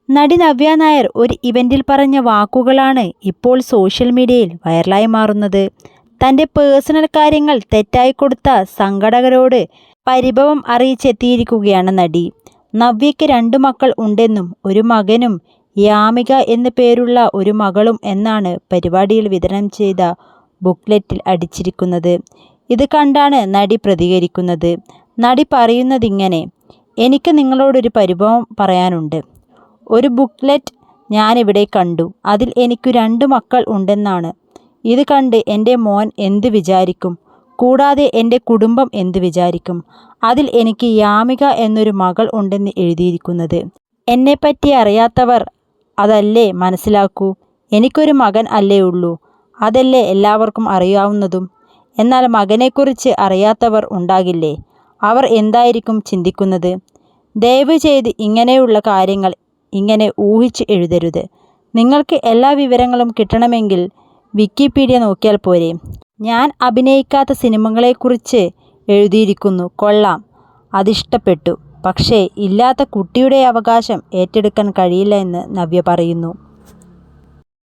നടി നവ്യ നായർ ഒരു ഇവന്റിൽ പറഞ്ഞ വാക്കുകളാണ് ഇപ്പോൾ സോഷ്യൽ മീഡിയയിൽ വൈറലായി മാറുന്നത്. തൻ്റെ പേഴ്സണൽ കാര്യങ്ങൾ തെറ്റായി കൊടുത്ത സംഘാടകരോട് പരിഭവം അറിയിച്ചെത്തിയിരിക്കുകയാണ് നടി. നവ്യയ്ക്ക് 2 മക്കൾ ഉണ്ടെന്നും ഒരു മകനും യാമിക എന്നു പേരുള്ള ഒരു മകളും എന്നാണ് പരിപാടിയിൽ വിതരണം ചെയ്ത ബുക്ക്ലെറ്റിൽ അടിച്ചിരിക്കുന്നത്. ഇത് കണ്ടാണ് നടി പ്രതികരിക്കുന്നത്. നടി പറയുന്നതിങ്ങനെ: എനിക്ക് നിങ്ങളോടൊരു പരിഭവം പറയാനുണ്ട്. ഒരു ബുക്ക്ലെറ്റ് ഞാനിവിടെ കണ്ടു. അതിൽ എനിക്ക് 2 മക്കൾ ഉണ്ടെന്നാണ്. ഇത് കണ്ട് എൻ്റെ മോൻ എന്ത് വിചാരിക്കും? കൂടാതെ എൻ്റെ കുടുംബം എന്ത് വിചാരിക്കും? അതിൽ എനിക്ക് യാമിക എന്നൊരു മകൾ ഉണ്ടെന്ന് എഴുതിയിരിക്കുന്നത്. എന്നെപ്പറ്റി അറിയാത്തവർ അതല്ലേ മനസ്സിലാക്കൂ. എനിക്കൊരു മകൻ അല്ലേ ഉള്ളൂ. അതല്ലേ എല്ലാവർക്കും അറിയാവുന്നതും. എന്നാൽ മകനെക്കുറിച്ച് അറിയാത്തവർ ഉണ്ടാകില്ലേ? അവർ എന്തായിരിക്കും ചിന്തിക്കുന്നത്? ദയവ് ചെയ്ത് ഇങ്ങനെയുള്ള കാര്യങ്ങൾ ഇങ്ങനെ ഊഹിച്ച് എഴുതരുത്. നിങ്ങൾക്ക് എല്ലാ വിവരങ്ങളും കിട്ടണമെങ്കിൽ വിക്കിപീഡിയ നോക്കിയാൽ പോരെ. ഞാൻ അഭിനയിക്കാത്ത സിനിമകളെക്കുറിച്ച് എഴുതിയിരിക്കുന്നു. കൊള്ളാം, അതിഷ്ടപ്പെട്ടു. പക്ഷേ ഇല്ലാത്ത കുട്ടിയുടെ അവകാശം ഏറ്റെടുക്കാൻ കഴിയില്ല എന്ന് നവ്യ പറയുന്നു.